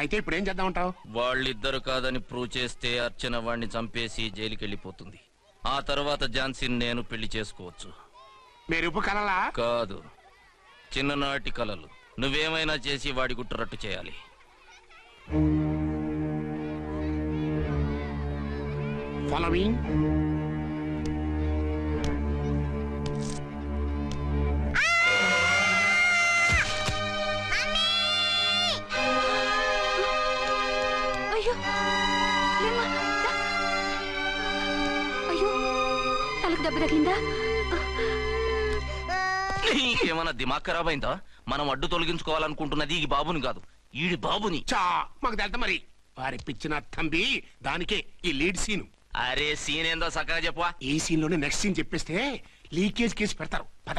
అయితే ఇప్పుడు ఏం చేద్దామంటావు? వాళ్ళిద్దరు కాదని ప్రూవ్ చేస్తే అర్చన వాణ్ణి చంపేసి జైలుకి వెళ్ళిపోతుంది. ఆ తర్వాత ఝాన్సీని నేను పెళ్లి చేసుకోవచ్చు. మీరు ఉప్పు కలలా? కాదు, చిన్ననాటి కలలు. నువ్వేమైనా చేసి వాడి గుట్టురట్టు చేయాలి. ఫాలోయింగ్. అయ్యో అయ్యో, తలకు దెబ్బ తగిలిందా? నీకేమన్నా దిమాగ్ ఖరాబ్ అయిందా? మనం అడ్డు తొలగించుకోవాలనుకుంటున్నది ఈ బాబుని కాదు, ఈడి బాబుని. చా మాకు తెలుతా మరి. వారి పిచ్చిన తంబి దానికే ఈ లీడ్ సీను. అరే సీన్ ఏందో సక్కగా చెప్పవా. ఈ సీన్ లోనే నెక్స్ట్ సీన్ చెప్పేస్తే లీకేజ్ కేసు పెడతారు. పద.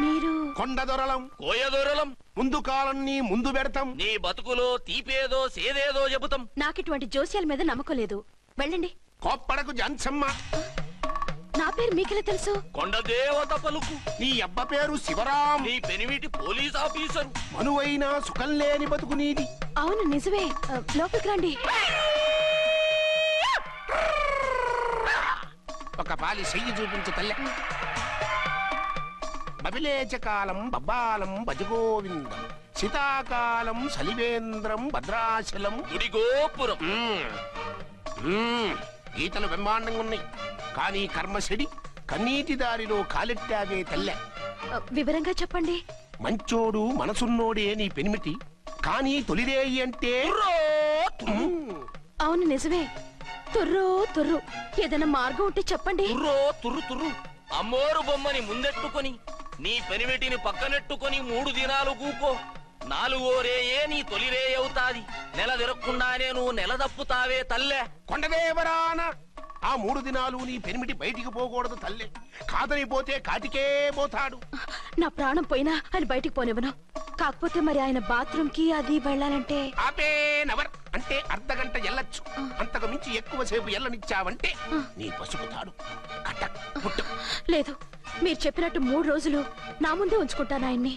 మీరు కొండ దొరలం, కోయ దూరలం, ముందు కాలన్నీ ముందు పెడతాం. నీ బతుకులో తీపేదో సేదేదో చెబుతాం. నాకిటువంటి జోస్యాల మీద నమ్మకం లేదు. వెళ్ళండి. కోప్పడకు జాన్సమ్మ. నా పేరు మీకెలా తెలుసు? కొండ దేవత పలుకు. నీ అబ్బ పేరు శివరాం. నీ పెనిమిటి పోలీస్ ఆఫీసరు. మనువైన సుఖం లేని బతుకు నీది. అవును నిజమే. లోపలికి రండి. ఒక పాలి చెయ్యి చూపించు తల్లె. బబిలేచకాలం బబ్బాలం భజగోవిందం, శీతాకాలం సలివేంద్రం భద్రాచలం గుడిగోపురం. గీతలు బ్రహ్మాండంగా ఉన్నాయి, కానీ కర్మశడి కన్నీటి దారిలో కాలెట్టావే తల్లె. వివరంగా చెప్పండి. మంచోడు మనసున్నోడే నీ పెనిమిటి, కానీ తొలిరేయి అంటే అవును నిజమే. తుర్రు తుర్రు. ఏదైనా మార్గం ఉంటే చెప్పండి. తుర్రో తుర్రు తుర్రు. అమ్మోరు బొమ్మని ముందెట్టుకొని నీ పెనిమిటిని పక్కనెట్టుకొని 3 దినాలు కూకో. 4వ రేయే నీ తొలి రే అవుతాది. నెల తిరగకుండానే నువ్వు నెల తప్పుతావే తల్లే. కొండదేవరాన ఆ 3 దినాలు నీ పెనిమిటి బయటికి పోకూడదు తల్లే. కాదని పోతే కాటికే పోతాడు. నా ప్రాణం పోయినా ఆయన బయటికి పోనివ్వను. కాకపోతే మరి ఆయన బాత్రూమ్ కి అది వెళ్ళాలంటే ఆపేనవర్ అంటే అర్ధగంట ఎల్లొచ్చు. అంతకు మించి ఎక్కువసేపు ఎల్లనిచ్చావంటే నీ పసుపుతాడు కట్టక్ పుట్టు. లేదు, మీరు చెప్పినట్టు 3 రోజులు నా ముందే ఉంచుకుంటాను ఆయన్ని.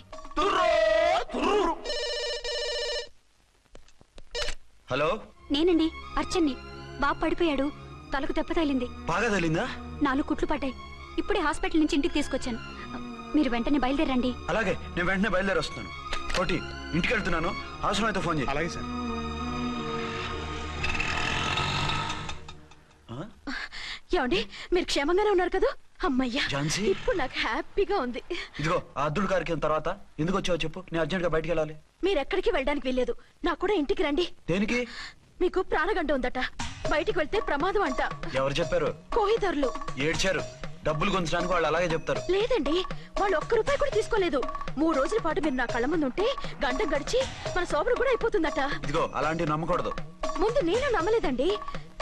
హలో, నేనండి అర్చన్ని. బాబు పడిపోయాడు, తలకు దెబ్బ తగిలింది. బాగా తగిలిందా? 4 కుట్లు పడ్డాయి. ఇప్పుడే హాస్పిటల్ నుంచి ఇంటికి తీసుకొచ్చాను. మీరు వెంటనే బయలుదేరండి. అలాగే, నేను వెంటనే బయలుదేరి వస్తున్నాను. కోటి, ఇంటికి వెళ్తున్నాను. అవసరం అయితే ఫోన్ చేయి. అలాగే సార్. ఏమండి, మీరు క్షేమంగానే ఉన్నారు కదా? అమ్మయ్యా, ఝాన్సీ? ఇప్పుడు నాకు హ్యాపీగా ఉంది. ఇదిగో ఆ అద్దుడు కార్యక్రమం తర్వాత ఎందుకు వచ్చావో చెప్పు. నేను అర్జెంట్ గా బయటికి వెళ్ళాలి. మీరు ఎక్కడికి వెళ్ళడానికి వెళ్ళలేదు. నాకు కూడా ఇంటికి రండి. దేనికి? మీకు ప్రాణగంట ఉందట. బయటికి వెళ్తే ప్రమాదం అంట. ఎవరు చెప్పారు? కోహిదర్లు ఏడ్చారు. డబ్బులు గుంచడానికి వాళ్ళు అలాగే చెప్తారు. లేదండి, వాళ్ళు ₹1 కూడా తీసుకోలేదు. 3 రోజుల పాటు మీరు నా కళ్ళ ముందు ఉంటే గంట గడిచి మన సోబరు కూడా అయిపోతుందట. ఇదిగో అలాంటివి నమ్మకూడదు. ముందు నేను నమ్మలేదండి,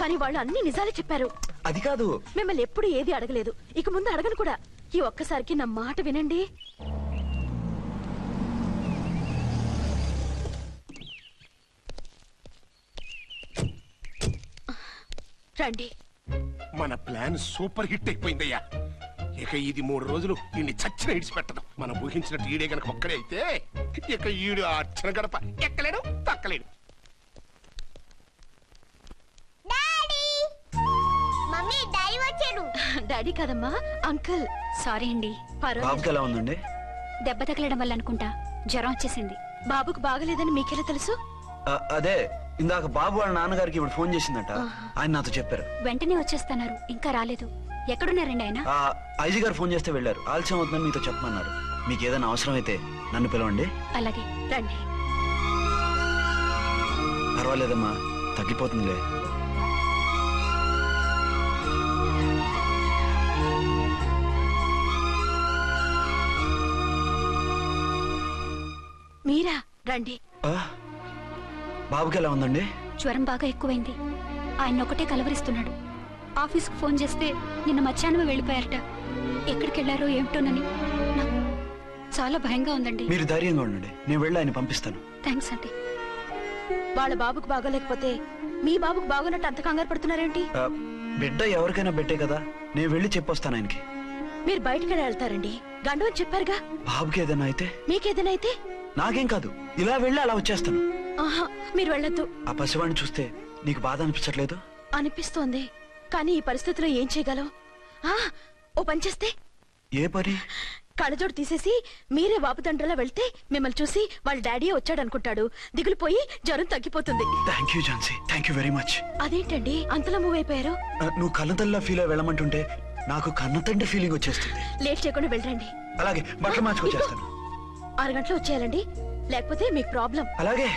కానీ వాళ్ళు అన్ని నిజాలే చెప్పారు. అది కాదు, మిమ్మల్ని ఎప్పుడు ఏది అడగలేదు, ఇక ముందు అడగను కూడా. ఈ ఒక్కసారికి నా మాట వినండి. రండి. మన ప్లాన్ సూపర్ హిట్ అయిపోయిందయ్యా. ఇక ఇది 3 రోజులు ఈయన్ని చచ్చిన ఇడిచిపెట్టడం. మనం ఊహించినట్టు ఈడే గనక ఒక్కడే అయితే ఇక ఈడు ఆ అర్చన గడప ఎక్కలేడు, తక్కలేడు. డాడీ కాదమ్మా, అంకుల్. సారీ అండి. బాబుకి ఎలా ఉందండి? దెబ్బ తగలడం వల్ల అనుకుంటా జ్వరం వచ్చేసింది. బాబుకు బాగలేదని మీకెలా తెలుసు? అదే ఇందాక బాబు వాళ్ళ నాన్నగారికి ఇప్పుడు ఫోన్ చేసిందట. ఆయన నాతో చెప్పారు. వెంటనే వచ్చేస్తున్నారు, ఇంకా రాలేదు. ఎక్కడున్నారండి ఆయన? ఐజీ గారు ఫోన్ చేస్తే వెళ్ళారు. ఆలస్యం అవుతుందని మీతో చెప్పమన్నారు. మీకు ఏదైనా అవసరం అయితే నన్ను పిలవండి. అలాగే, రండి. పర్వాలేదమ్మా, తగ్గిపోతుందిలే. మీరా? రండి. బాబుకి ఎలా ఉందండి? జ్వరం బాగా ఎక్కువైంది. ఆయన ఒకటే కలవరిస్తున్నాడు. ఆఫీస్కు ఫోన్ చేస్తే నిన్న మధ్యాహ్నమే వెళ్ళిపోయారట. ఎక్కడికి వెళ్ళారో ఏమిటోనని నాకు చాలా భయంగా ఉందండి. మీరు ధైర్యంగా ఉండండి, నేను వెళ్ళి ఆయన పంపిస్తాను. థ్యాంక్స్ అండి. వాళ్ళ బాబుకు బాగోలేకపోతే మీ బాబుకు బాగోనట్టు అంత కంగారు పడుతున్నారేంటి? బిడ్డ ఎవరికైనా బిడ్డే కదా, నేను వెళ్ళి చెప్పొస్తాను ఆయనకి. మీరు బయటకు వెళ్తారండి. గండం అని చెప్పారుగా. బాబుకి ఏదైనా అయితే? మీకేదైనా అయితే? నాకేం కాదు, ఇలా వెళ్ళి అలా వచ్చేస్తాను. ఆహా, మీరు వెళ్ళొద్దు. ఆ పసివాడిని చూస్తే నీకు బాధ అనిపించట్లేదు? అనిపిస్తోంది, కానీ ఈ పరిస్థితిలో ఏం చేయగలం? ఆ, ఓ పని చేస్తే. ఏ పని? కళ్ళజోడు తీసేసి మీరే వాపుతండ్రలా వెళ్తే మిమ్మల్ని చూసి వాళ్ళ డాడీ వచ్చాడనుకుంటాడు. దిగులు పోయి జ్వరం తగ్గిపోతుంది. Thank you Jhansi, thank you very much. అదేంటండి అంతలా మూవ్ అయిపోయారు? నువ్వు కన్నతల్లా ఫీల్ అయి వెళ్ళమంటుంటే నాకు కన్నతండ్రి ఫీలింగ్ వచ్చేస్తుంది. లేట్ చేయకుండా వెళ్ళండి. అలాగే, బట్టలు మార్చుకొచ్చేస్తాను. 6 గంటలు వచ్చేయాలండి, లేకపోతే మీకు ప్రాబ్లం. అలాగే.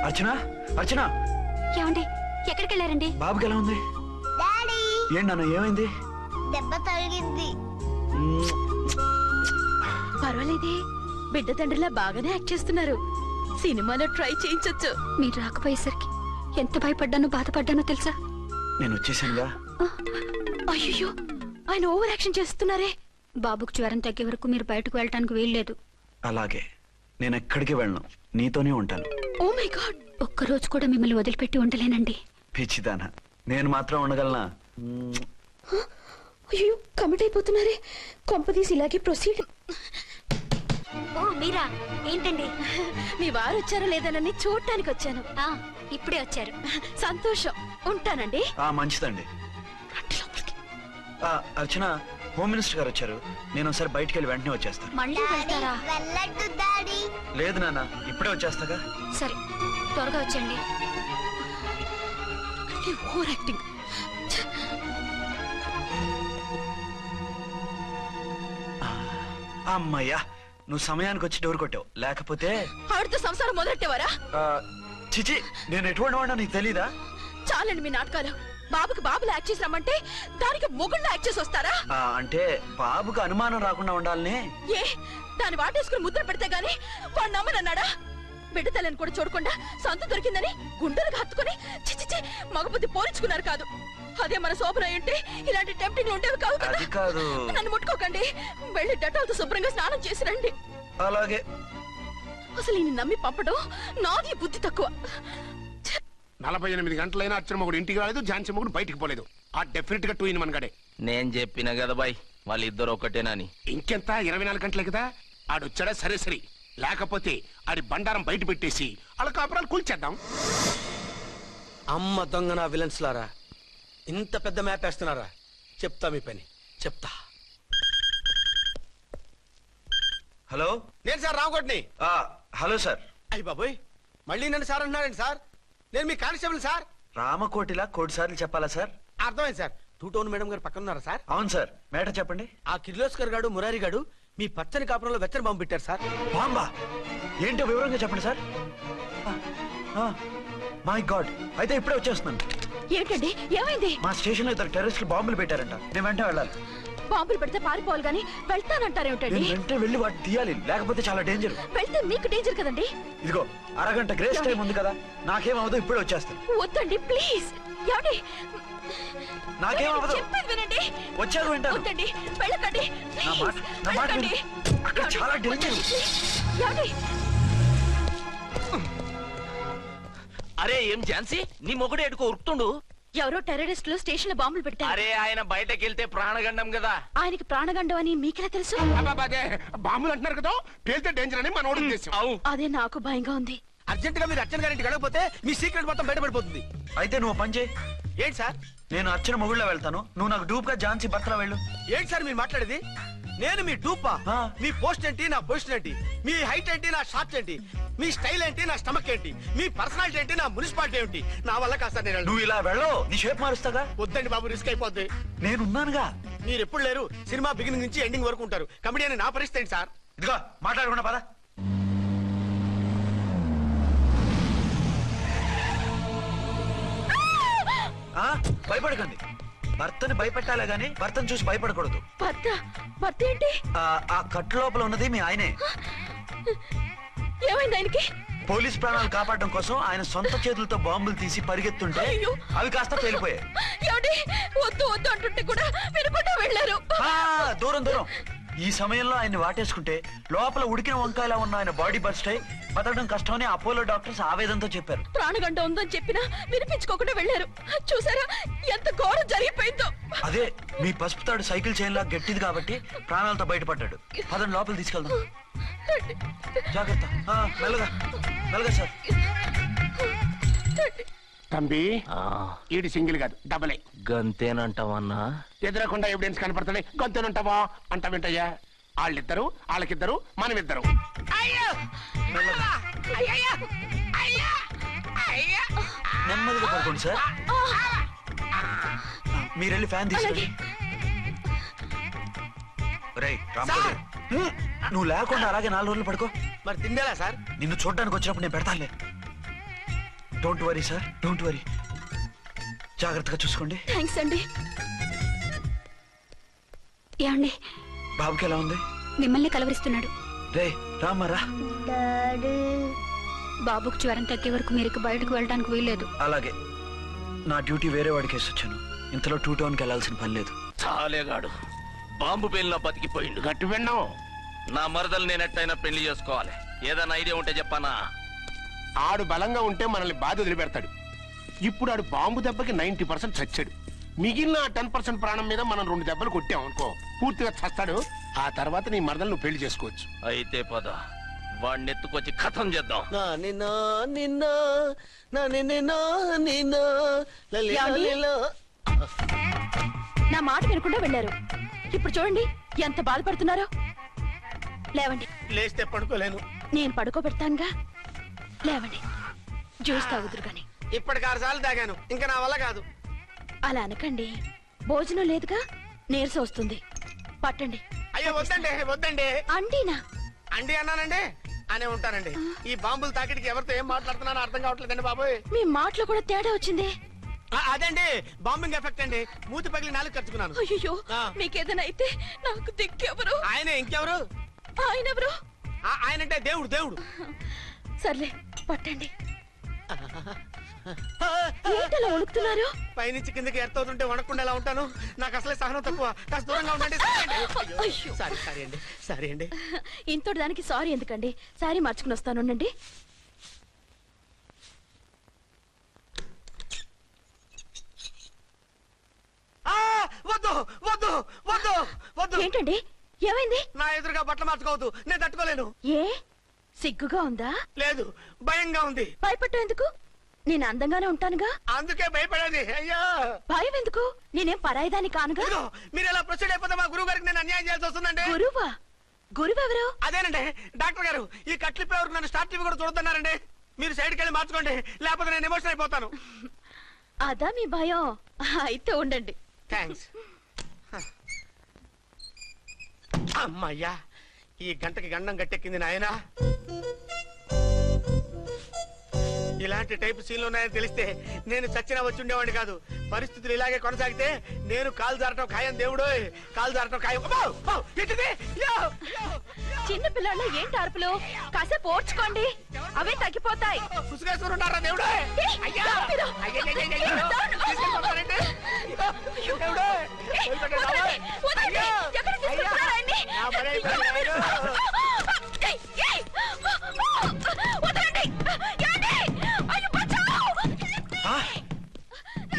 అర్చన, అర్చన. ఏమండి ఎక్కడికి వెళ్ళారండి? బాబుకి ఎలా ఉంది? డాడీ ఏంటి నాన్న, ఏమైంది? దెబ్బ తగిలింది. పర్వాలేదే, బిడ్డ తండ్రిలా బాగానే యాక్ట్ చేస్తున్నారు. సినిమాలో ట్రై చేయించొచ్చు. మీరు రాకపోయేసరికి ఎంత భయపడ్డానో బాధపడ్డానో తెలుసా? నేను వచ్చేసానుగా. అయ్యో, ఆయన ఓవర్ యాక్షన్ చేస్తున్నారే. బాబుకు జ్వరం తగ్గే వరకు మీరు బయటకు వెళ్ళటానికి వీల్లేదు. అలాగే, నేను ఎక్కడికి వెళ్ళను, నీతోనే ఉంటాను. ఓ మై గాడ్, ఒక్కరోజు కూడా మిమ్మల్ని వదిలిపెట్టి ఉండలేనండి. పిచ్చిదానా, నేను మాత్రం ఉండగలనా? అయ్యో కమిట్ అయిపోతున్నారే. కొంపదీసి ఇలాగే ప్రొసీడ్. ఓ మీరా, ఏంటండి? మీ వారు వచ్చారో లేదనని చూడటానికి వచ్చాను. ఇప్పుడే వచ్చారు. సంతోషం, ఉంటానండి. మంచిదండి. అర్చన, హోమ్ మినిస్టర్ గారు వచ్చారు. నేను ఒకసారి బయటికి వెళ్ళి వెంటనే వచ్చేస్తాను. మళ్ళీ వెళ్తారా? వెళ్ళొద్దు డాడీ. లేదు నాన్న, ఇప్పుడే వచ్చేస్తాగా. సరే, త్వరగా వచ్చండి. Over acting. అమ్మయ్యా, నువ్వు సమయానికి వచ్చి డోర్ కొట్టావు, లేకపోతే ఆవిడతో సంసారం మొదలెట్టేవారా? చిచి, నేను ఎటువంటి వాడినా నీకు తెలీదా? చాలండి మీ నాటకాలు. బాబుకి బాబులు యాక్ట్ చేసి రమ్మంటే దానికి మొగుళ్ళు యాక్ట్ చేసి వస్తారా? అంటే బాబుకు అనుమానం రాకుండా ఉండాలని. ఏ, దాన్ని వాటేసుకుని ముద్ర పెడితే గాని వాడు నమ్మనన్నాడా? బిడ్డ తల్లిని కూడా చూడకుండా సొంత దొరికిందని గుండెలకు హత్తుకుని చిచిచి మగబుద్ధి పోల్చుకున్నారు కాదు. అదే మన శోభన ఉంటే ఇలాంటి టెంప్టింగ్ ఉండేవి కాదు కదా. అది కాదు. నన్ను ముట్టుకోకండి, వెళ్ళి డెటాల్తో శుభ్రంగా స్నానం చేసి రండి. అలాగే. అసలు ఈయన నమ్మి పంపడం నాది బుద్ధి తక్కువ. 48 గంటలైనా అర్చన మొగుడు ఇంటికి రాలేదు, ఝాన్సీ మొగుడు బయటికి పోలేదు. ఆ డెఫినెట్ గా 2 in 1 గడే. నేను చెప్పిన కదా బాయ్, వాళ్ళిద్దరు ఒకటేనని. ఇంకెంత 24 గంటలే కదా. ఆడొచ్చాడా సరే సరే, లేకపోతే ఆడి బండారం బయట పెట్టేసి వాళ్ళ కాపురాలు కూల్చేద్దాం. అమ్మ దొంగ నా విలన్స్ లారా, ఇంత పెద్ద మ్యాప్ వేస్తున్నారా? చెప్తా మీ పని, చెప్తా. హలో, నేను సార్ రావుకోటిని. Hello sir. అయ్యి బాబోయ్, మళ్ళీ నన్ను సార్ అంటున్నారండి సార్? నేను మీ కానిస్టేబుల్ సార్. రామకోటిలా కోటి సార్లు చెప్పాలా సార్? అర్థమైంది సార్. 2 టౌన్ మేడం గారు పక్కన ఉన్నారా సార్? అవును సార్. మేటర్ చెప్పండి. ఆ కిర్లోస్కర్ గాడు మురారి గాడు మీ పచ్చని కాపురంలో వెచ్చని బాంబు పెట్టారు సార్. బాంబా? ఏంటో వివరంగా చెప్పండి సార్. మై గాడ్, అయితే ఇప్పుడే వచ్చేస్తున్నాను. ఏంటండి, ఏమైంది? మా స్టేషన్ లో 2 టెర్రరిస్టులు బాంబులు పెట్టారంట. నేను వెంటనే వెళ్ళాలి. బాంబులు పెడితే పారిపోవాలి గాని వెళ్తానంటారేమిటండి? నేను వెంటనే వెళ్ళి వాటిని తీయాలి, లేకపోతే చాలా డేంజర్. వెళ్తే మీకు డేంజర్ కదండి. ఇదిగో, అరగంట గ్రేస్ టైం ఉంది కదా, నాకేమవదు, ఇప్పుడే వచ్చేస్తాను. వద్దండి ప్లీజ్. ఏమండి, నాకేమవదు, చెప్పేది వినండి. వచ్చాను వింటాను. వద్దండి, వెళ్ళకండి నా మాట వెళ్ళకండి. విను. అక్కడ చాలా డేంజర్. ఏమండి, అరే ఏం ఝాన్సీ, నీ మొగుడు ఎడుకో ఉరుకుతుండు. ఎవరో టెర్రరిస్టులు స్టేషన్ లో బాంబులు పెడతారు. అరే ఆయన బయటకెళ్తే ప్రాణగండం కదా. ఆయనకి ప్రాణగండం అని మీకెలా తెలుసు? అదే బాంబులు అంటున్నారు కదా, పేలితే డేంజర్ అని మన ఉద్దేశం. అదే నాకు భయంగా ఉంది. అర్జెంట్ గా మీరు అర్చన గారింటికి వెళ్ళకపోతే మీ సీక్రెట్ మొత్తం బయటపడిపోతుంది. అయితే నువ్వు పని చేయి. ఏంటి సార్? నేను అర్చన మొగుళ్ళ వెళ్తాను, నువ్వు నాకు డూప్ గా ఝాన్సీ భర్తలా వెళ్ళు. ఏంటి సార్ మీరు మాట్లాడేది? నేను మీ డూపా? మీ పోస్ట్ ఏంటి, నా పొజిషన్ ఏంటి? మీ హైట్ ఏంటి, నా షార్ట్ ఏంటి? మీ స్టైల్ ఏంటి, నా స్టమక్ ఏంటి? మీ పర్సనాలిటీ ఏంటి, నా మున్సిపాలిటీ ఏంటి? నా వల్ల కాస్త నేను నువ్వు ఇలా వెళ్ళవు, నీ షేప్ మారుస్తాగా. వద్దండి బాబు, రిస్క్ అయిపోద్ది. నేనున్నానుగా. మీరు ఎప్పుడు లేరు, సినిమా బిగినింగ్ నుంచి ఎండింగ్ వరకు ఉంటారు. కమిడీ అని నా పరిస్థితి ఏంటి సార్? ఇదిగో మాట్లాడకుండా పద. భయపడకండి, భర్తని భయపెట్టాలే గాని భర్తను చూసి భయపడకూడదు. భర్త? భర్త ఏంటి? ఆ కట్టు లోపల ఉన్నది మీ ఆయనే. ఏమైంది ఆయనకి? పోలీస్ ప్రాణాలు కాపాడడం కోసం ఆయన సొంత చేతులతో బాంబులు తీసి పరిగెత్తుంటే అవి కాస్త పేలిపోయాయి. వద్దు వద్దు అంటుంటే కూడా వినకుండా వెళ్ళారు. దూరం దూరం ఈ సమయంలో ఆయన్ని వాటేసుకుంటే లోపల ఉడికిన వంకాయలా ఉన్న ఆయన బాడీ బర్స్ట్ అయి బతకడం కష్టమని అపోలో డాక్టర్స్ ఆవేదనతో చెప్పారు. ప్రాణగంట ఉందని చెప్పినా వినిపించుకోకుండా వెళ్ళారు. చూసారా ఎంత ఘోరం జరిగిపోయిందో. అదే మీ పసుపు తాడు సైకిల్ చైన్ లా గట్టిది కాబట్టి ప్రాణాలతో బయటపడ్డాడు. పదండి లోపల తీసుకెళ్దాం. జాగ్రత్త. మెల్లగా మెల్లగా సార్. తంబి ఈడి సింగిల్ కాదు డబలే. గంతేనంటావన్నా? ఎదురకుండా ఎవిడెన్స్ కనపడుతుంది గంతేనంటావా అంట వింటయ్యా. వాళ్ళిద్దరు వాళ్ళకిద్దరు మనమిద్దరు. నెమ్మదిగా పడుకోండి సార్. మీరెళ్ళి ఫ్యాన్ తీసుకోండి. రేయ్ రాంపతి, నువ్వు లేకుండా అలాగే 4 రోజులు పడుకో. మరి తిండేలా సార్? నిన్ను చూడడానికి వచ్చినప్పుడు నేను పెడతానులే. Don't worry sir, don't worry. జాగ్రత్తగా చూసుకోండి. థ్యాంక్స్ అండి. ఏమండి బాబుకి ఎలా ఉంది? మిమ్మల్ని కలవరిస్తున్నాడు. రే రామారా. డాడీ బాబుకు జ్వరం తగ్గే వరకు మీరు బయటకు వెళ్ళడానికి వీల్లేదు. అలాగే. నా డ్యూటీ వేరే వాడికి వేసి వచ్చాను. ఇంతలో 2 టౌన్కి వెళ్ళాల్సిన పని లేదు. చాలేగాడు బాంబు పేలిన బతికిపోయిండు. గట్టి విన్నావు. నా మరదలు నేనెట్టయినా పెళ్లి చేసుకోవాలి. ఏదైనా ఐడియా ఉంటే చెప్పానా? ఆడు బలంగా ఉంటే మనల్ని బాధ వదిలిపెడతాడు. ఇప్పుడు ఆడు బాంబు దెబ్బకి 90% చచ్చాడు. మిగిలిన 10% ప్రాణం మీద మనం 2 దెబ్బలు కొట్టాం అనుకో, పూర్తిగా చస్తాడు. ఆ తర్వాత నీ మరదలు నువ్వు పెళ్లి చేసుకోవచ్చు. అయితే పద, వాడిని ఎత్తుకొచ్చి ఖతం చేద్దాం. నా మాట వినకుండా వెళ్ళారు. ఇప్పుడు చూడండి ఎంత బాధపడుతున్నారో. లేవండి. లేస్తే పడుకోలేను. నేను పడుకోబెడతానుగా. లేవండి, జ్యూస్ తాగుదురు గాని. ఇప్పటికి 6 సార్లు తాగాను, ఇంకా నా వల్ల కాదు. అలా అనకండి, భోజనం లేదుగా, నీరసం వస్తుంది. పట్టండి. అయ్యో వద్దండి, వద్దండి. అండినా అండి అన్నానండి అనే ఉంటానండి. ఈ బాంబులు తాకిడికి ఎవరితో ఏం మాట్లాడుతున్నానో అర్థం కావట్లేదండి బాబోయ్. మీ మాటలో కూడా తేడా వచ్చిందే. అదండి బాంబింగ్ ఎఫెక్ట్ అండి. మూతి పగిలి 4 ఖర్చుకున్నాను. అయ్యో, మీకేదైనా అయితే నాకు దిక్కెవరు? ఆయన ఇంకెవరు? ఆయనెవరు? ఆయనంటే దేవుడు. దేవుడు. సర్లే పట్టండి. ఏంటలా వణుకుతున్నారు? పైనుంచి కిందకి ఎర్తవుతుంటే వణకుండా ఎలా ఉంటాను? నాకు అసలే సహనం తక్కువ. కాస్త దూరంగా ఉండండి. అయ్యో. సారీ అండి. ఇంతటి దానికి సారీ ఎందుకండి? సారీ మార్చుకుని వస్తానుండండి. వద్దు వద్దు వద్దు వద్దు. ఏంటండి, ఏమైంది? నా ఎదురుగా బట్టలు మార్చుకోవద్దు, నేను తట్టుకోలేను. ఏ సిగ్గుగా ఉందా? లేదు, భయంగా ఉంది. భయపట్టు ఎందుకు? నేను అందంగానే ఉంటానుగా. అందుకే భయపడేది. అయ్యా భయం ఎందుకు? నేనేం పరాయిదాన్ని కానుగా. మీరు ఎలా ప్రొసీడ్ అయిపోతే మా గురువు గారికి నేను అన్యాయం చేయాల్సి వస్తుందండి. గురువా? గురువెవరు? అదేనండి డాక్టర్ గారు. ఈ కట్లిప్పే వరకు నన్ను స్టార్ట్ టీవీ కూడా చూడొద్దన్నారండి. మీరు సైడ్కి వెళ్ళి మార్చుకోండి, లేకపోతే నేను ఎమోషన్ అయిపోతాను. అదా మీ భయం? అయితే ఉండండి. థ్యాంక్స్. అమ్మయ్యా, ఈ గంటకి గండం గట్టెక్కింది నాయనా. ఇలాంటి టైప్ సీన్లు ఉన్నాయని తెలిస్తే నేను చచ్చినా వచ్చి ఉండేవాడిని కాదు. పరిస్థితులు ఇలాగే కొనసాగితే నేను కాలు జారటం ఖాయం. దేవుడు, కాలు జారటం ఖాయం. చిన్న పిల్లలు ఏంటి అరుపులు? కాసేపు ఓర్చుకోండి, అవే తగ్గిపోతాయి. కుసుకేసుకుంటారా దేవుడు?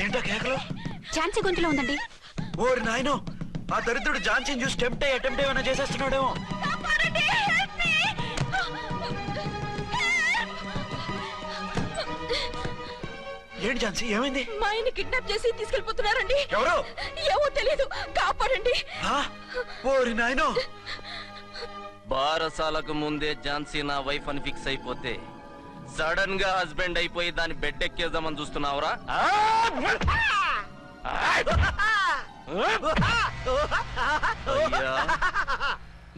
ఏంటో కేకలు? ఝాన్సీ గొంతులో ఉందండి. ఓరి నాయనో, ఆ దరిద్రుడు ఝాన్సీని చూసి అటెంప్ట్ ఏమైనా చేసేస్తున్నాడేమో. ఏంటి ఝాన్సీ, ఏమైంది? మా ఆయన కిడ్నాప్ చేసి తీసుకెళ్లిపోతున్నారండి. ఎవరు? ఏమో తెలియదు, కాపాడండి. ఓరి నాయనో. బారసాలకు ముందే ఝాన్సీ నా వైఫ్ అని ఫిక్స్ అయిపోతే సడన్ గా హస్బెండ్ అయిపోయి దాన్ని బెడ్ ఎక్కేద్దామని చూస్తున్నావురా?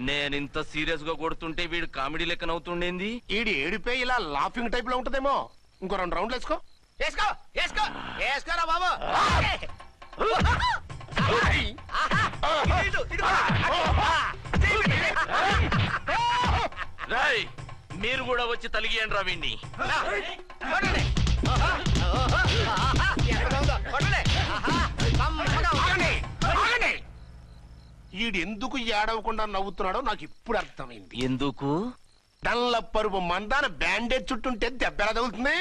నేనింత సీరియస్ గా కొడుతుంటే వీడు కామెడీ లెక్కన అవుతుండేంది. ఈడి ఏడిపోయి ఇలా లాఫింగ్ టైప్ లో ఉంటదేమో. ఇంకో 2 రౌండ్లు వేసుకో. వేసుకోరా బాబు. రాయ్, మీరు కూడా వచ్చి తలిగియండి రా వీణ్ణి. ఈడెందుకు ఏడవకుండా నవ్వుతున్నాడో నాకు ఇప్పుడు అర్థమైంది. ఎందుకు? డల్లపరుపు మందాన బ్యాండేజ్ చుట్టుంటే దెబ్బెలా తగులుతుంది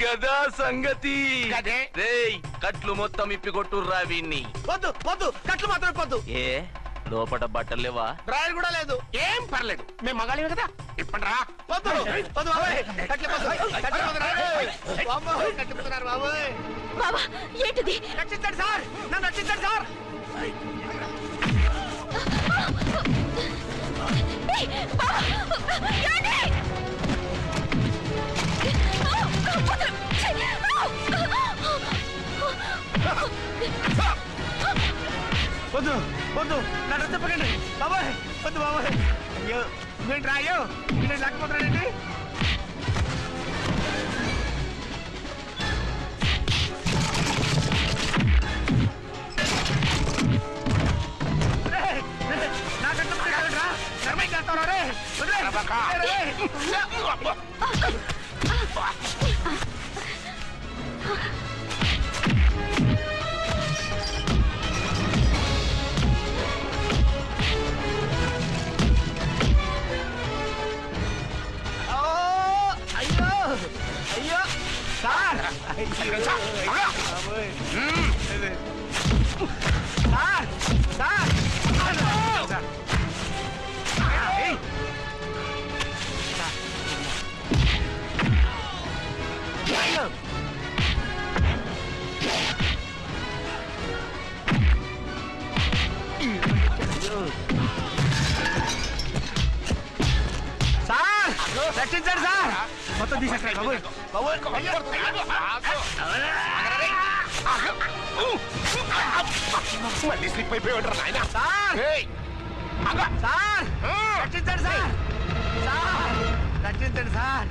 గదా సంగతి. గదే. రేయ్ కట్లు మొత్తం ఇప్పికొట్టుర్రా వీణ్ణి. వద్దు వద్దు, కట్లు మాత్రం పొద్దు. ఏ లోపట బట్టలు లేవా? డ్రాయర్ కూడా లేదు. ఏం పర్లేదు, మేము మగాళమే కదా. ఇప్పండి రా. వద్దు వద్దు బాబాయ్, కట్లు పొద్దు, కట్లు పొద్దు రా. బాబాయ్, కట్లు పొద్దున్నారు బాబాయ్. బాబా ఏంటిది? రక్షించండి సార్, నన్ను రక్షించండి సార్. ఏయ్, బాబా, ఏంటి? వదలు. వద్దు వద్దు, నన్ను చెప్పకండి బాబాయ్, వద్దు బాబాయ్. అయ్యో ఏంటి రాయో, నేను లేకపోతున్నానండి. అయ్యో అయ్యో సార్, సార్ సార్ రక్షించండి సార్. మొత్తం తీసేస్తాను మళ్ళీ స్లిప్ అయిపోయాడు నాయన. సార్. సార్ రక్షించండి సార్, సార్ రక్షించండి సార్.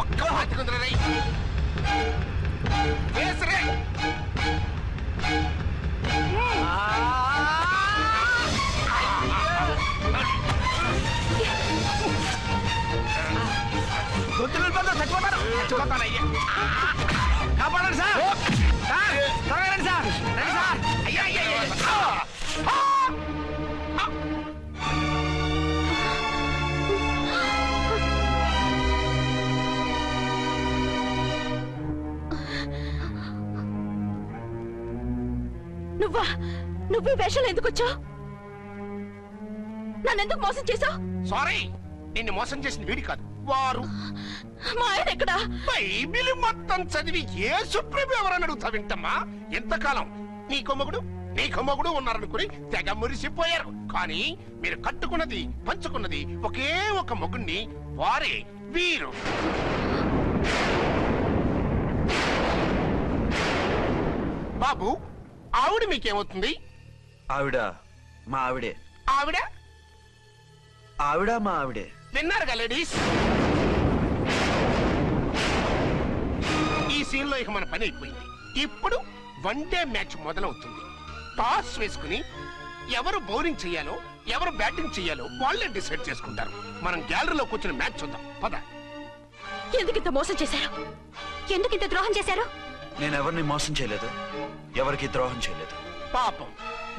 ఒక్క హత్తుకుందరా రై. వేసరే. గొంతులు చచ్చిపోతారు, చచ్చిపోతానయ్యా. కాపాడండి సార్, సార్ త్వరగా రండి సార్, రండి సార్. అయ్యా అయ్యా నువ్వా? నువ్వు ఈ వేషాలు ఎందుకు వచ్చావు? నన్నెందుకు మోసం చేశావు? సారీ, నిన్ను మోసం చేసిన వీడి కాదు, వారు. మా ఆయన ఎక్కడా? బైబిల్ మొత్తం చదివి ఏ సుప్రీం ఎవరని అడుగుతా వింటమ్మా. ఎంతకాలం నీ కొమ్మగుడు ఉన్నారనుకుని తెగ మురిసిపోయారు. కానీ మీరు కట్టుకున్నది పంచుకున్నది ఒకే ఒక మొగుణ్ణి, వారే వీరు. బాబు, ఆవిడ మీకేమవుతుంది? ఆవిడ మా ఆవిడే. ఆవిడ ఆవిడ మా ఆవిడే. విన్నారుగా లేడీస్, ఈ సీన్ లో ఇక మన పని అయిపోయింది. ఇప్పుడు వన్ డే మ్యాచ్ మొదలవుతుంది. టాస్ వేసుకుని ఎవరు బౌలింగ్ చెయ్యాలో ఎవరు బ్యాటింగ్ చెయ్యాలో వాళ్ళే డిసైడ్ చేసుకుంటారు. మనం గ్యాలరీలో కూర్చుని మ్యాచ్ చూద్దాం పద. ఎందుకింత మోసం చేశారు? ఎందుకింత ద్రోహం చేశారు? నేను ఎవరిని మోసం చేయలేదు, ఎవరికి ద్రోహం చేయలేదు. పాపం,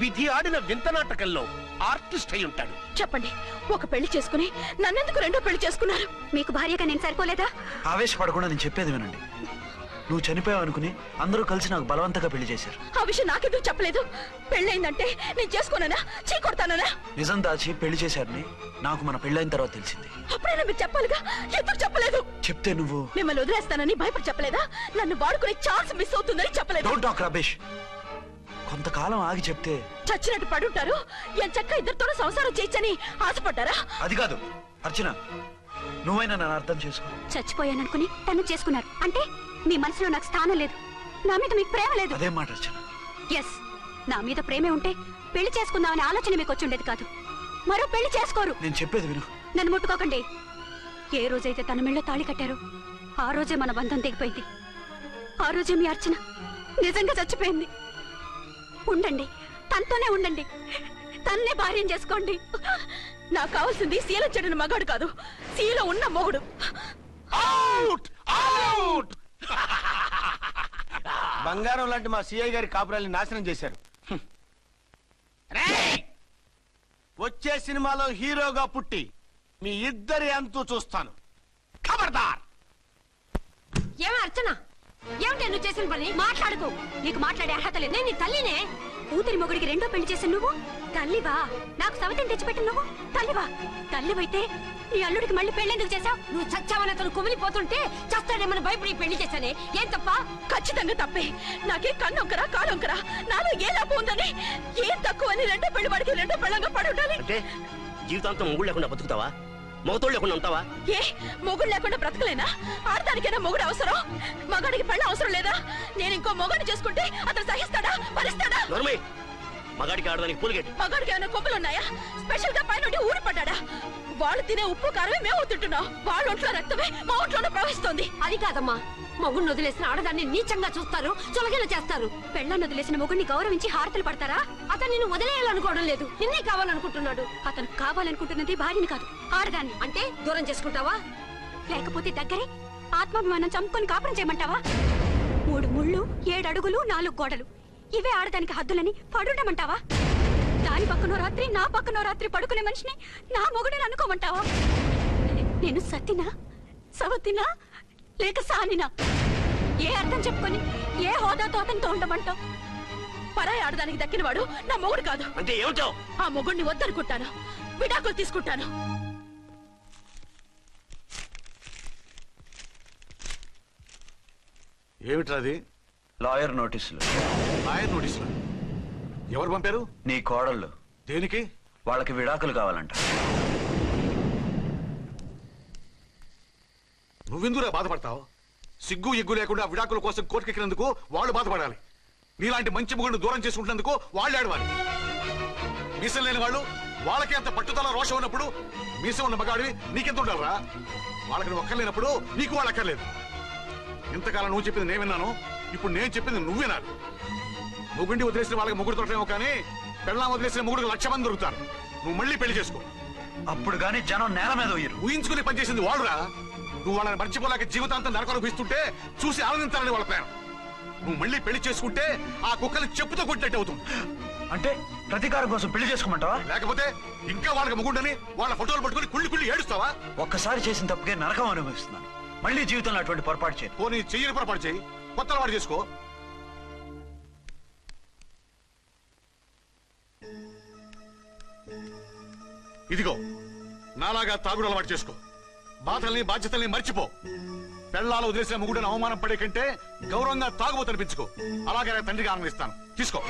విధి ఆడిన వింత నాటకంలో ఆర్టిస్ట్ అయి ఉంటాడు. చెప్పండి, ఒక పెళ్లి చేసుకుని నన్నెందుకు రెండో పెళ్లి చేసుకున్నారు? మీకు భార్యగా నేను సరిపోలేదా? ఆవేశపడకుండా నేను చెప్పేది వినండి. నువ్వు చనిపోయావు అనుకుని అందరూ కలిసి నాకు బలవంతంగా పెళ్లి చేశారు. ఆ విషయం నాకెందుకు చెప్పలేదు? పెళ్ళైందంటే నేను చేసుకోనన్నా, చీకొడతానన్నా? నిజం దాచి పెళ్లి చేశారని నాకు మన పెళ్ళైన తర్వాత తెలిసింది. అప్పుడైనా మీరు చెప్పాలిగా, ఎందుకు చెప్పలేదు? చెప్తే నువ్వు మిమ్మల్ని వదిలేస్తానని భయపడి చెప్పలేదా? నన్ను వాడుకునే ఛాన్స్ మిస్ అవుతుందని చెప్పలేదు? Don't talk రబేష్. కొంతకాలం ఆగి చెప్తే చచ్చినట్టు పడుంటారు. ఎంచక్క ఇద్దరితో సంసారం చేయొచ్చని ఆశపడ్డారా? అది కాదు అర్చన, నువ్వైనా నన్ను అర్థం చేసుకో. చచ్చిపోయాననుకుని తను చేసుకున్నారు అంటే మీ మనసులో నాకు స్థానం లేదు, నా మీద మీకు ప్రేమ లేదు. అదే మాట అర్చన. ఎస్, నా మీద ప్రేమే ఉంటే పెళ్లి చేసుకుందామనే ఆలోచన మీకు వచ్చి ఉండేది కాదు. మరో పెళ్లి చేసుకోరు. నేను చెప్పేది విను. నన్ను ముట్టుకోకండి. ఏ రోజైతే తన మెళ్ళో తాళి కట్టారో ఆ రోజే మన బంధం తెగిపోయింది. ఆ రోజే మీ అర్చన నిజంగా చచ్చిపోయింది. ఉండండి, తనతోనే ఉండండి, తన్నే భార్యం చేసుకోండి. నాకు కావాల్సింది శీలం చెడిన మగాడు కాదు, శీల ఉన్న మొగుడు. Out out. బంగారం లాంటి మా సిఐ గారి కాపురాల్ని నాశనం చేశారు. రేయ్! వచ్చే సినిమాలో హీరోగా పుట్టి మీ ఇద్దరి అంతు చూస్తాను. ఖబర్దార్! ఏమే అర్చన, ఏమిటి నువ్వు చేసిన పని? మాట్లాడుకో, నీకు మాట్లాడే అర్హత లేదు. నేను నీ తల్లినే. కూతురి మొగుడికి రెండో పెళ్లి చేసిన నువ్వు తల్లివా? నాకు సవతిని తెచ్చిపెట్టిన నువ్వు తల్లివా? తల్లివైతే నీ అల్లుడికి మళ్ళీ పెళ్లెందుకు చేశావు? నువ్వు చచ్చావని అతను కుమిలిపోతుంటే చస్తాడేమని భయపడి పెళ్లి చేశానే, ఏం తప్ప? ఖచ్చితంగా తప్పే. నాకే కన్నొక్కరా కాలొక్కరా, నాలో ఏ లాభం ఉందని, ఏం తక్కువని రెండో పెళ్లి వాడికి రెండో పెళ్ళంగా పడి ఉండాలి. అంటే జీవితాంతం మొగుడు లేకుండా బతుకుతావా? మొగతోడు లేకుండా ఉంటావా? ఏ మొగుడు లేకుండా బ్రతకలేనా? ఆడదానికైనా మొగుడు అవసరం, మగాడికి పెళ్ళ అవసరం లేదా? నేను ఇంకో మొగాడిని చేసుకుంటే అతను సహిస్తాడా, భరిస్తాడా? నోర్మై, మగాడికి ఆడదానికి పూలిగేట్. మగాడికి ఏమైనా కొమ్ములున్నాయా? స్పెషల్ గా పైనుండి ఊరి పడ్డాడా? వాళ్ళు తినే ఉప్పు కారమే మేము తింటున్నాం. వాళ్ళ ఒంట్లో రక్తమే మా ఒంట్లోనే ప్రవహిస్తోంది. అది కాదమ్మా, మొగుడిని వదిలేసిన ఆడదాన్ని నీచంగా చూస్తారు, చులకన చేస్తారు. పెళ్ళాన్ని వదిలేసిన మొగుడిని గౌరవించి హారతలు పడతారా? అతను నిన్ను వదిలేయాలనుకోవడం లేదు, నిన్నే కావాలనుకుంటున్నాడు. అతను కావాలనుకుంటున్నది భార్యని కాదు, ఆడదాన్ని. అంటే దూరం చేసుకుంటావా? లేకపోతే దగ్గరే ఆత్మాభిమానం చంపుకొని కాపురం చేయమంటావా? 3 ముళ్ళు, 7 అడుగులు, 4 గోడలు, ఇవే ఆడదానికి హద్దులని పడుండమంటావా? దాని పక్కనో రాత్రి, నా పక్కనో రాత్రి పడుకునే మనిషిని నా మొగుడని అనుకోమంటావా? నేను సత్తినా, సవతినా, లేక సానినా? ఏ అర్థం చెప్పుకొని ఏ హోదాతో అతనితో ఉండమంటావు? పరాయి ఆడదానికి దక్కినవాడు నా మొగుడు కాదు. అంటే ఏమంటావు? ఆ మొగుడిని వద్దనుకుంటాను, విడాకులు తీసుకుంటాను. ఏమిట్రాది? లాయర్ నోటీసులు. లాయర్ నోటీసులు ఎవరు పంపారు? నీ కోడళ్ళు. దేనికి? వాళ్ళకి విడాకులు కావాలంట. నువ్వెందుకురా బాధపడతావు? సిగ్గు ఎగ్గు లేకుండా విడాకుల కోసం కోర్టుకెక్కినందుకు వాళ్ళు బాధపడాలి. నీలాంటి మంచి మొగుడిని దూరం చేసుకుంటున్నందుకు వాళ్ళు ఆడవాలి. మీసం లేని వాళ్ళు, వాళ్ళకి అంత పట్టుదల రోషం ఉన్నప్పుడు మీసం ఉన్న మగాడివి నీకెంత ఉండాలరా? వాళ్ళకి నువ్వు అక్కర్లేనప్పుడు నీకు వాళ్ళు అక్కర్లేదు. ఇంతకాలం నువ్వు చెప్పింది నేను విన్నాను, ఇప్పుడు నేను చెప్పింది నువ్వు వినాలి. మొగుండి వదిలేసిన వాళ్ళకి మొగుడు దొరకమేమో కానీ పెళ్ళాం వదిలేసిన మొగుడికి 1,00,000 మంది దొరుకుతారు. నువ్వు మళ్ళీ పెళ్లి చేసుకో. అప్పుడు గాని జనం నేల మీద ఉయ్యరు. ఊహించుకుని పనిచేసింది వాళ్ళురా. నువ్వు వాళ్ళని మర్చిపోలేక జీవితాంతం నరకం అనుభవిస్తుంటే చూసి ఆనందించాలని వాళ్ళ ప్లాన్. నువ్వు మళ్ళీ పెళ్లి చేసుకుంటే ఆ కుక్కని చెప్పుతో కొట్టినట్టు అవుతుంది. అంటే ప్రతీకారం కోసం పెళ్లి చేసుకోమంటావా? లేకపోతే ఇంకా వాళ్ళకి మొగుండని వాళ్ళ ఫోటోలు పట్టుకుని కుళ్ళి కుళ్ళి ఏడుస్తావా? ఒక్కసారి చేసిన తప్పుకే నరకం అనుభవిస్తున్నాను. మళ్ళీ జీవితంలో అటువంటి పొరపాటు చేయను. పోనీ చెయ్యని పొరపాటు చేయి, కొత్త అలవాటు చేసుకో. ఇదిగో నాలాగా తాగుడు అలవాటు చేసుకో. బాధల్ని బాధ్యతల్ని మర్చిపో. పెళ్ళాలు వదిలేసిన మొగుడని అవమానం పడే కంటే గౌరవంగా తాగుబోతు అనిపించుకో. అలాగే నా తండ్రిగా ఆనందిస్తాను. తీసుకో.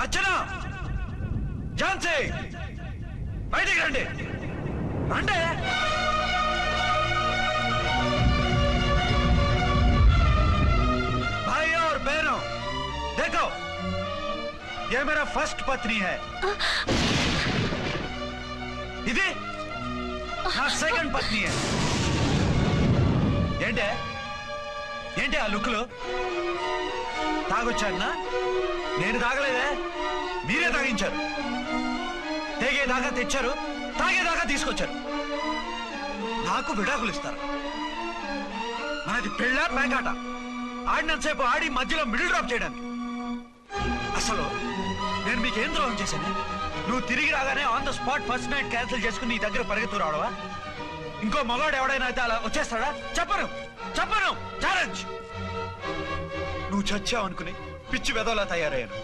అర్చన, ఝాన్సీ, బయటికి రండి. రండి. भाई और बहनों, देखो, ये मेरा फर्स्ट पत्नी है. ఇది నా సెకండ్ పత్ని. ఏంటే ఏంటి ఆ లుక్లు? తాగొచ్చానా? నేను తాగలేదే, మీరే తాగించారు. తెగేదాకా తెచ్చారు, తాగేదాకా తీసుకొచ్చారు. నాకు విడాకులు ఇస్తారు. మనది పెళ్ళ పేకాట. ఆడినంతసేపు ఆడి మధ్యలో మిడిల్ డ్రాప్ చేయడానికి. అసలు నేను మీకేం ద్రోహం చేశాను? నువ్వు తిరిగి రాగానే on the spot first night cancel చేసుకుని నీ దగ్గర పరిగెత్తు రావడవా? ఇంకో మగాడు ఎవడైనా అయితే అలా వచ్చేస్తాడా? చెప్పను చెప్పను, ఛాలెంజ్. నువ్వు చచ్చావు అనుకుని పిచ్చి వెదవలా తయారయ్యాను.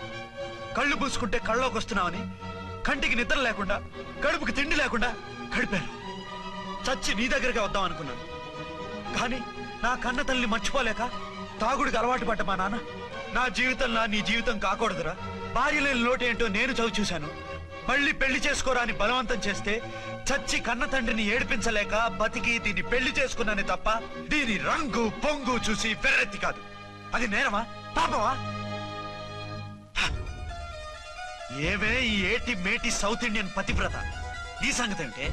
కళ్ళు పూసుకుంటే కళ్ళలోకి వస్తున్నావని కంటికి నిద్ర లేకుండా, కడుపుకి తిండి లేకుండా గడిపాను. చచ్చి నీ దగ్గరగా వద్దాం అనుకున్నాను. కానీ నా కన్న తల్లిని మర్చిపోలేక తాగుడికి అలవాటు పడ్డ మా నాన్న, నా జీవితంలో నీ జీవితం కాకూడదురా, భార్య లేని లోటు ఏంటో నేను చవి చూశాను, మళ్ళీ పెళ్లి చేసుకోరా అని బలవంతం చేస్తే చచ్చి కన్న తండ్రిని ఏడిపించలేక బతికి దీన్ని పెళ్లి చేసుకున్నానే తప్ప దీని రంగు పొంగు చూసి వెర్రెత్తి కాదు. అది నేరమా, పాపమా? ఏవే ఈ ఏటి మేటి సౌత్ ఇండియన్ పతివ్రత, ఈ సంగతి అంటే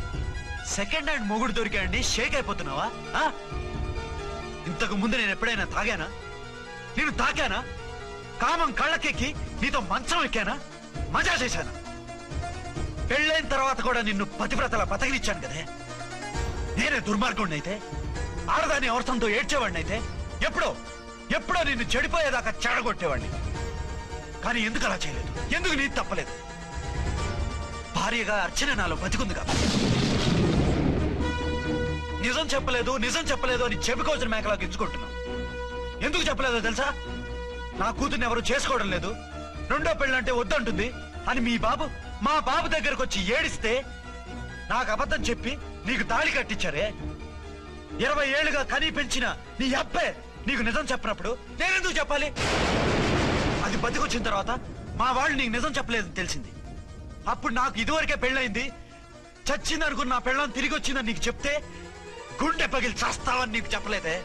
సెకండ్ హ్యాండ్ మొగుడు దొరికాయండి షేక్ అయిపోతున్నావా? ఇంతకు ముందు నేను ఎప్పుడైనా తాగానా? నేను తాకానా? కామం కళ్ళకెక్కి నీతో మంచం ఎక్కానా? మజా చేశానా? పెళ్ళైన తర్వాత కూడా నిన్ను పతివ్రతలా బతకనిచ్చాను కదే. నేనే దుర్మార్గుడిని అయితే, ఆడదాన్ని అవసరంతో ఏడ్చేవాడిని అయితే, ఎప్పుడో నిన్ను చెడిపోయేదాకా చెడగొట్టేవాడిని. కానీ ఎందుకు అలా చేయలేదు? ఎందుకు నీ తప్పలేదు? భార్యగా అర్చన నాలో బతికుంది కాబట్టి. నిజం చెప్పలేదు అని చెప్పుకోవచ్చిన మేకలా గిచ్చుకుంటున్నావు. ఎందుకు చెప్పలేదో తెలుసా? నా కూతుర్ని ఎవరు చేసుకోవడం లేదు, రెండో పెళ్ళంటే వద్దంటుంది అని మా బాబు దగ్గరకు వచ్చి ఏడిస్తే నాకు అబద్ధం చెప్పి నీకు తాళి కట్టించారే. 20 ఏళ్లుగా కనీ పెంచిన నీ అబ్బే నీకు నిజం చెప్పినప్పుడు నేనెందుకు చెప్పాలి? అది బతికొచ్చిన తర్వాత మా వాళ్ళు నీకు నిజం చెప్పలేదని తెలిసింది. అప్పుడు నాకు ఇదివరకే పెళ్ళయింది, చచ్చిందనుకున్న నా పెళ్ళం తిరిగి వచ్చిందని నీకు చెప్తే గుండె పగిలి చస్తావని నీకు చెప్పలేదే.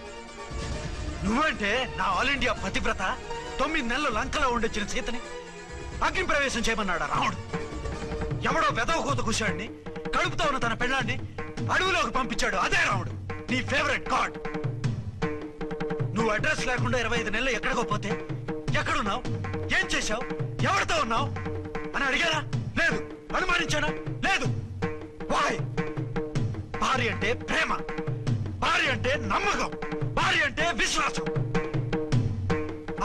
నువ్వంటే నా ఆల్ ఇండియా పతివ్రత 9 నెలలు లంకలో ఉండొచ్చిన సీతని అగ్ని ప్రవేశం చేయమన్నాడు రాముడు. ఎవడో వెదవ కూత కూర్చోడిని, కడుపుతో ఉన్న తన పెళ్ళాన్ని అడవిలోకి పంపించాడు అదే రాముడు, నీ ఫేవరెట్ గాడ్. నువ్వు అడ్రస్ లేకుండా 25 నెలలు ఎక్కడికో పోతే ఎక్కడున్నావు, ఏం చేశావు, ఎవరితో ఉన్నావు అని అడిగారా? లేదు. అనుమానించానా? లేదు. వాయ్? భార్య అంటే ప్రేమ, భార్య అంటే నమ్మకం, భార్య అంటే విశ్వాసం.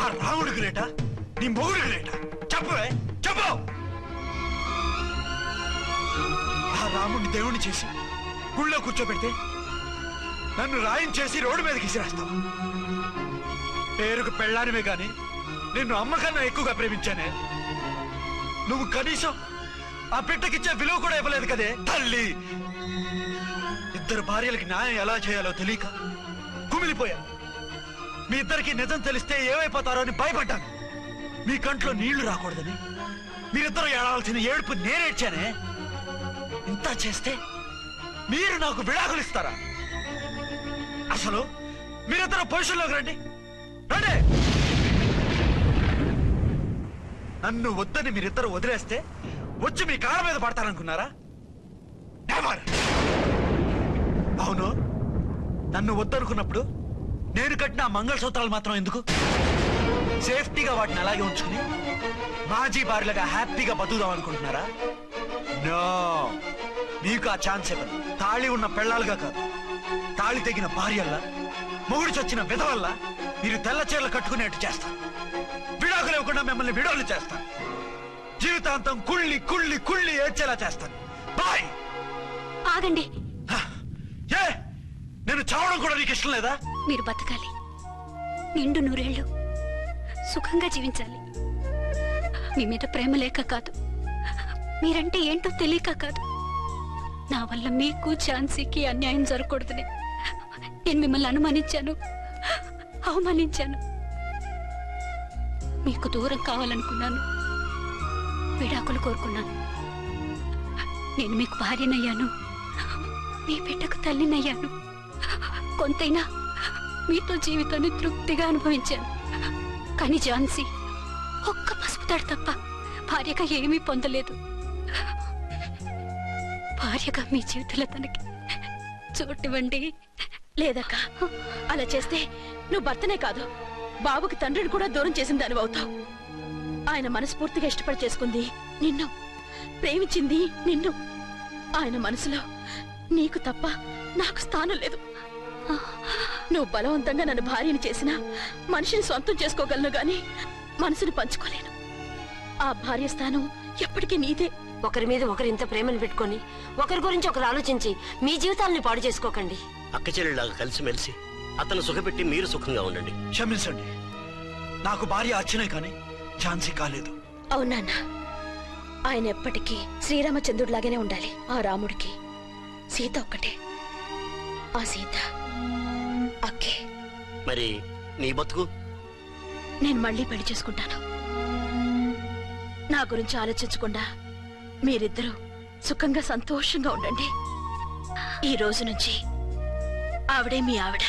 ఆ రాముడు గ్రేటా, నీ మొగుడు గ్రేటా? చెప్పు. ఆ రాముడిని దేవుణ్ణి చేసి గుళ్ళో కూర్చోబెడితే నన్ను రాయించేసి రోడ్డు మీదకి విసిరేస్తావు. పేరుకు పెళ్ళానివే గాని నిన్ను అమ్మకన్నా ఎక్కువగా ప్రేమించానే. నువ్వు కనీసం ఆ బిడ్డకిచ్చే విలువ కూడా ఇవ్వలేదు కదే తల్లి. 2 భార్యలకి న్యాయం ఎలా చేయాలో తెలియక కుమిలిపోయా. మీ ఇద్దరికి నిజం తెలిస్తే ఏమైపోతారో అని భయపడ్డాను. మీ కంట్లో నీళ్లు రాకూడదని మీరిద్దరు ఏడాల్సిన ఏడుపు నేనేడ్చానే. ఇంత చేస్తే మీరు నాకు విడాకులు ఇస్తారా? అసలు మీరిద్దరు పొజిషన్లోకి రండి. నన్ను వద్దని మీరిద్దరు వదిలేస్తే వచ్చి మీ కాళ్ళ మీద పడతారనుకున్నారా? నెవర్. అవును, నన్ను వద్దనుకున్నప్పుడు నేను కట్టిన మంగళసూత్రాలు మాత్రం ఎందుకు? సేఫ్టీగా వాటిని అలాగే ఉంచుకుని మాజీ భార్యలుగా హ్యాపీగా బతుకుదాం అనుకుంటున్నారా? నో, మీకు ఆ ఛాన్స్ ఇవ్వను. తాళి ఉన్న పెళ్ళాలుగా కాదు, తాళి తెగిన భార్యల్లా, మొగుడు చచ్చిన విధవల్లా మీరు తెల్ల చీరలు కట్టుకునేట్టు చేస్తాను. విడాకులు ఇవ్వకుండా మిమ్మల్ని విడాకులు చేస్తాను. జీవితాంతం కుళ్ళి ఏడ్చేలా చేస్తాను. బాయ్. ఆగండి. ఏ, నేను చావడం కూడా నీకు ఇష్టం లేదా? మీరు బతకాలి, నిండు 100 ఏళ్ళు సుఖంగా జీవించాలి. మీ మీద ప్రేమ లేక కాదు, మీరంటే ఏంటో తెలియక కాదు. నా వల్ల మీకు ఝాన్సీకి అన్యాయం జరగకూడదని నేను మిమ్మల్ని అనుమానించాను, అవమానించాను. మీకు దూరం కావాలనుకున్నాను, విడాకులు కోరుకున్నాను. నేను మీకు భార్యనయ్యాను, మీ బిడ్డకు తల్లినయ్యాను. కొంతైనా మీతో జీవితాన్ని తృప్తిగా అనుభవించాను. కానీ ఝాన్సీ ఒక్క పసుపుతాడు తప్ప భార్యగా ఏమీ పొందలేదు. భార్యగా మీ జీవితంలో తనకి చోటివ్వండి. లేదక్క, అలా చేస్తే నువ్వు భర్తనే కాదు, బాబుకి తండ్రిని కూడా దూరం చేసిన దానివి అవుతావు. ఆయన మనస్ఫూర్తిగా ఇష్టపడి చేసుకుంది నిన్ను, ప్రేమించింది నిన్ను. ఆయన మనసులో నీకు తప్ప నాకు స్థానం లేదు. నువ్వు బలవంతంగా నన్ను భార్యని చేసినా మనిషిని సొంతం చేసుకోగలను గాని మనసుని పంచుకోలేను. ఆ భార్య స్థానం ఎప్పటికీ నీదే. ఒకరి మీద ఒకరు ఇంత ప్రేమను పెట్టుకొని ఒకరి గురించి ఒకరు ఆలోచించి మీ జీవితాలను పాడు చేసుకోకండి. అక్క చెల్లెళ్ళలాగా కలిసిమెలిసి అతను సుఖపెట్టి మీరు సుఖంగా ఉండండి. క్షమించండి, నాకు భార్య అర్చనే కానీ ఝాన్సీ కాలేదు. అవునాన్న, ఆయన ఎప్పటికీ శ్రీరామచంద్రుడిలాగానే ఉండాలి. ఆ రాముడికి సీత ఒక్కటే, ఆ సీత అక్కే. మరి నీ బతుకు? నేను మళ్ళీ పెళ్లి చేసుకుంటాను. నా గురించి ఆలోచించకుండా మీరిద్దరూ సుఖంగా సంతోషంగా ఉండండి. ఈ రోజు నుంచి ఆవిడే మీ ఆవిడ.